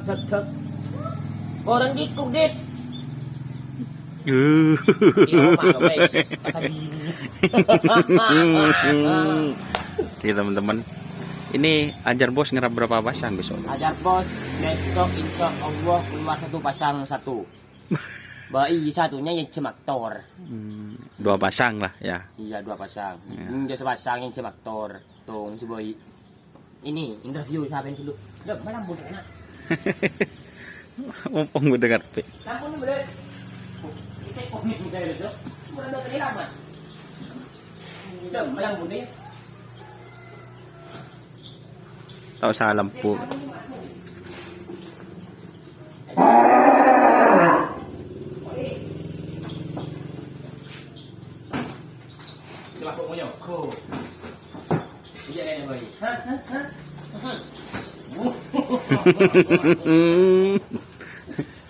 Deg-deg. Orang gitu, Dit. Uh. Iyo, malo, guys. Pasabihin. Oke teman-teman, ini Ajar Bos ngerap berapa pasang besok? Ajar Bos, besok insya Allah keluar satu pasang satu. Bayi satunya yang cemaktor. Dua pasang lah ya. Iya, dua pasang. Ya. Ini sepasang yang cemaktor. Tuh, si Boy. Ini interview siapa yang dulu? Udah, mana pun enak. Mumpung gue dengar pe. Sampun bener. Kita komit juga besok. Mulai dari lama. Udah, malang bunda ya. Tahu salah lampu. Coba kok mau nyoko. Iya kan Boy. Hah?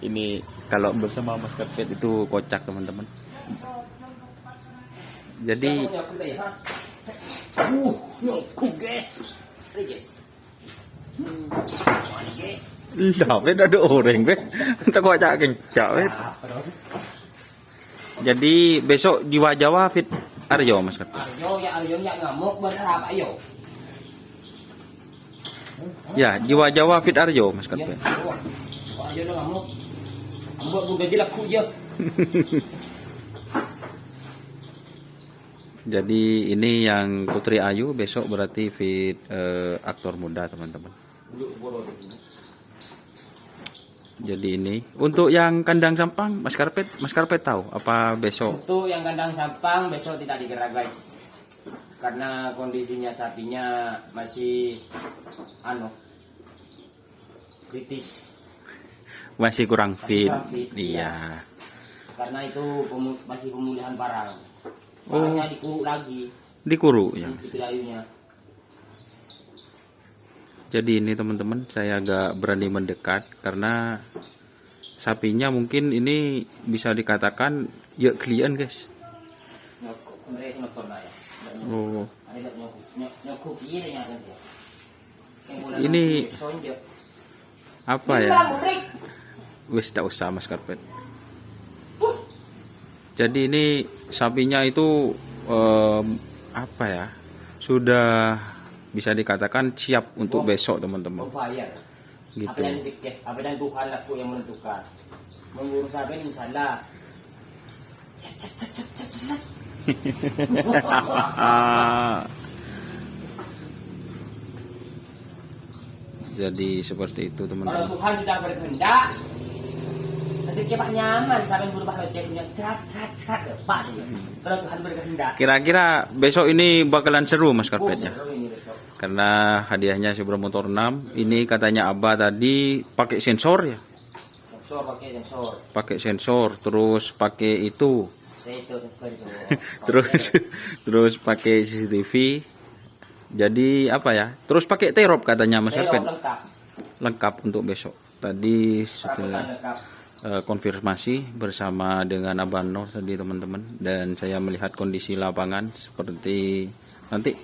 Ini kalau bersama Mas Karpet itu kocak teman-teman. Jadi nyoko guys. Guys. Guys. lah bet ada orang bet. Tak kocak kencak bet. Jadi besok di Jawa fit Aryo Mas Karpet. Aryo ya ngamuk bener apa ayo. Ya, Jiwa Jawa fit Aryo Mas Karpet. Aryo udah ngamuk. Ambok udah jelaku aja. Jadi ini yang Putri Ayu besok berarti fit aktor muda teman-teman. Jadi ini untuk yang kandang sampang Mas Karpet tahu apa besok? Untuk yang kandang sampang besok tidak digerak guys. Karena kondisinya sapinya masih kritis. Masih kurang fit. Kurang fit, Iya. Karena itu masih pemulihan parang. Parangnya dikuruk lagi. Dikuru ya. Itu ayunya. Jadi ini teman-teman saya agak berani mendekat karena sapinya mungkin ini bisa dikatakan ya klien guys. Oh. Ini apa ya? Wis tak usah Mas Karpet. Jadi ini sapinya itu apa ya? Sudah bisa dikatakan siap untuk besok teman-teman. Gitu. Apa dan Tuhan aku yang menentukan. Mengurus sapi ini salah. Jadi seperti itu Kalau teman-teman. Tuhan sudah berkehendak, rezeki Pak nyaman sampai berubah rezekinya serat Pak. Kalau Tuhan berkehendak. Kira-kira besok ini bakalan seru Mas Karpetnya. Seru ini besok. Karena hadiahnya Subra Motor 6. Ini katanya Abah tadi pakai sensor ya. Sensor pakai sensor. Pakai sensor terus pakai itu. Itu sensor itu. terus pakai CCTV. Jadi apa ya? Terus pakai terop katanya Mas Karpet. Lengkap untuk besok. Tadi setelah konfirmasi bersama dengan Abah Nur tadi teman-teman, dan saya melihat kondisi lapangan seperti nanti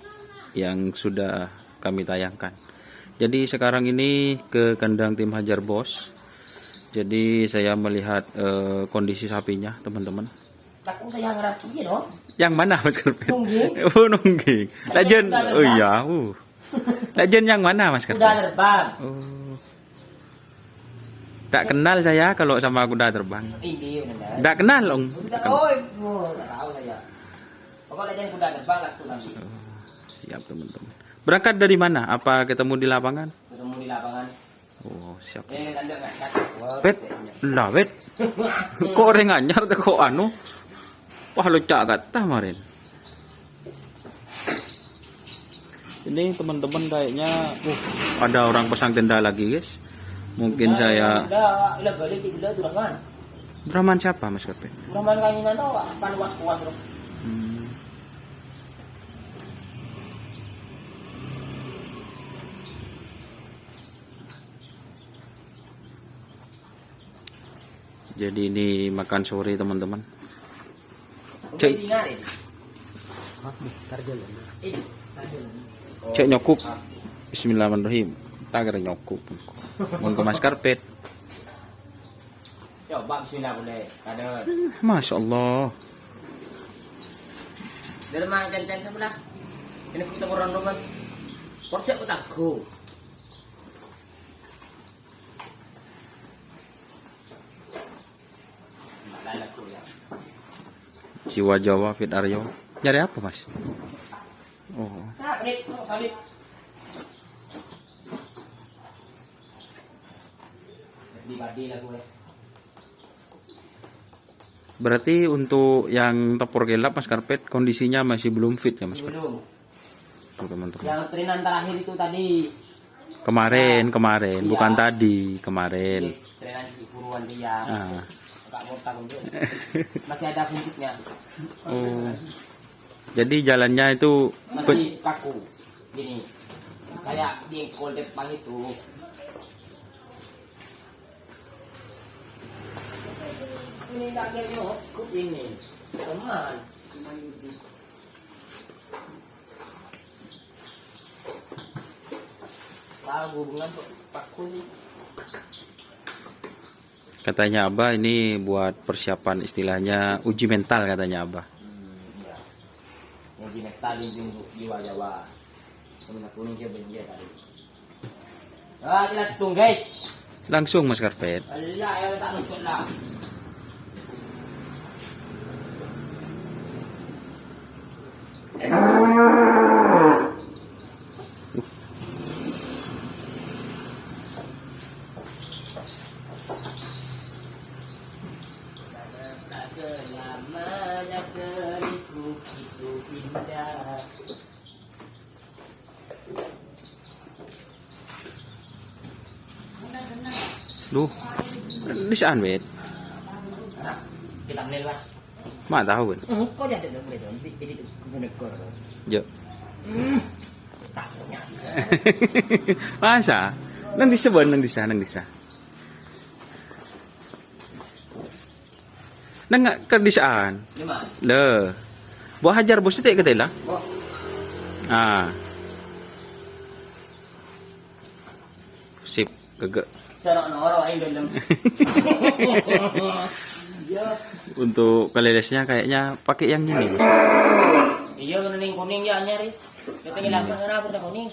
yang sudah kami tayangkan. Jadi sekarang ini ke kandang tim Hajar Bos. Jadi saya melihat kondisi sapinya teman-teman. Takut saya harap iya dong. Yang mana Mas Karpet? Nungging. Oh nungging. Legend. Oh iya. Legend yang mana Mas Karpet? Kuda terbang. Oh. Tak kenal saya kalau sama kuda terbang. Ini benar. Tak kenal Om. Tak tahu saya. Pokoknya legend kuda terbang aku nanti. Oh, siap teman-teman. Berangkat dari mana? Apa ketemu di lapangan? Ketemu di lapangan. Oh siap. Ini tanda enggak cat. Pet, lah pet. Kok orang anyar kok anu? Wah lucak kata kemarin. Ini teman-teman kayaknya ada orang pasang tenda lagi guys. Mungkin saya Udah balik di Duraman. Brahman siapa Mas Karpet? Duraman kanyinan do pan was-was do. Jadi ini makan sore teman-teman. Cek. Cek nyokuk. Bismillahirrahmanirrahim. Tak kira nyokuk. Mun ke mas karpet. Coba bismillah boleh. Ada. Masya Allah. Dari mana jangan sebelah. Ini kita orang roman. Porsi aku takut. Jiwa Jawa Fit Aryo. Nyari apa mas? Oh. Nah, ini salib. Dibadi lah gue. Berarti untuk yang topor gelap mas karpet kondisinya masih belum fit ya mas? Belum. Tuh, teman-teman. Yang trinan terakhir itu tadi. Kemarin, Iya. bukan tadi, kemarin. Trinan di Puruan dia. Ah. Enggak mau takut. Masih ada fungsinya. Oh. Jadi jalannya itu Masih kaku. Gini. Kayak di engkol depan itu. Ini daging nyokuk ini. Teman. Tahu hubungan tuh paku nih. katanya Abah ini buat persiapan istilahnya uji mental katanya Abah. Iya. Yang dimetalin untuk jiwa Jawa. Kemudian kuning dia benjir tadi. Ah, kita hitung guys. Langsung mas karpet. Allah ya tak lupa lah. Tak selamanya seribu itu indah. Duh, di saan bet? Kita ambil mas. Mak tahu kan? Kau dia ada dong, jadi kebun-kebun. Jo. Tak punya. Masa? Nang disebut nang disa. Nang ke disaan. Gimana? Le. Buah hajar bos itu ketela. Oh, Ah. Sip, gegek. cara noro aing dalam. Ya. Untuk pelelesnya kayaknya pakai yang ini. Mas. Iya kuning ya nyari. Kita ngilang kenapa kita kuning?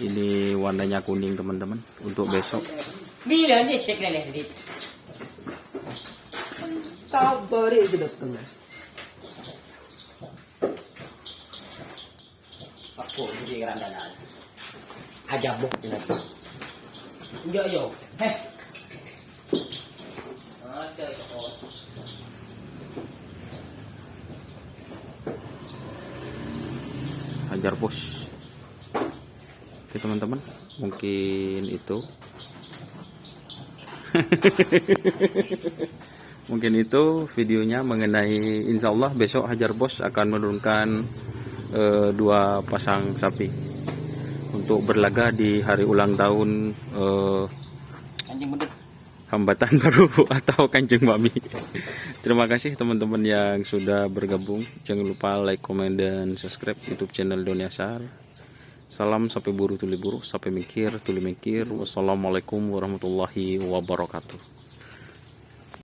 Ini warnanya kuning teman-teman untuk besok. Bila sih cek leleh di. Kabar itu dokter. Aku di gerandanan. Aja buk nanti. Yo. Heh. Ada sekolah. Hajar bos. Oke teman-teman, mungkin itu. Mungkin itu videonya mengenai insya Allah besok Hajar Bos akan menurunkan 2 pasang sapi untuk berlaga di hari ulang tahun Anjing beduk. hambatan baru atau Kanjeng Mami. Terima kasih teman-teman yang sudah bergabung. Jangan lupa like, komen, dan subscribe YouTube channel Doni Ashar. Salam sampai buru tuli buru, sampai mikir tuli mikir. Wassalamualaikum warahmatullahi wabarakatuh.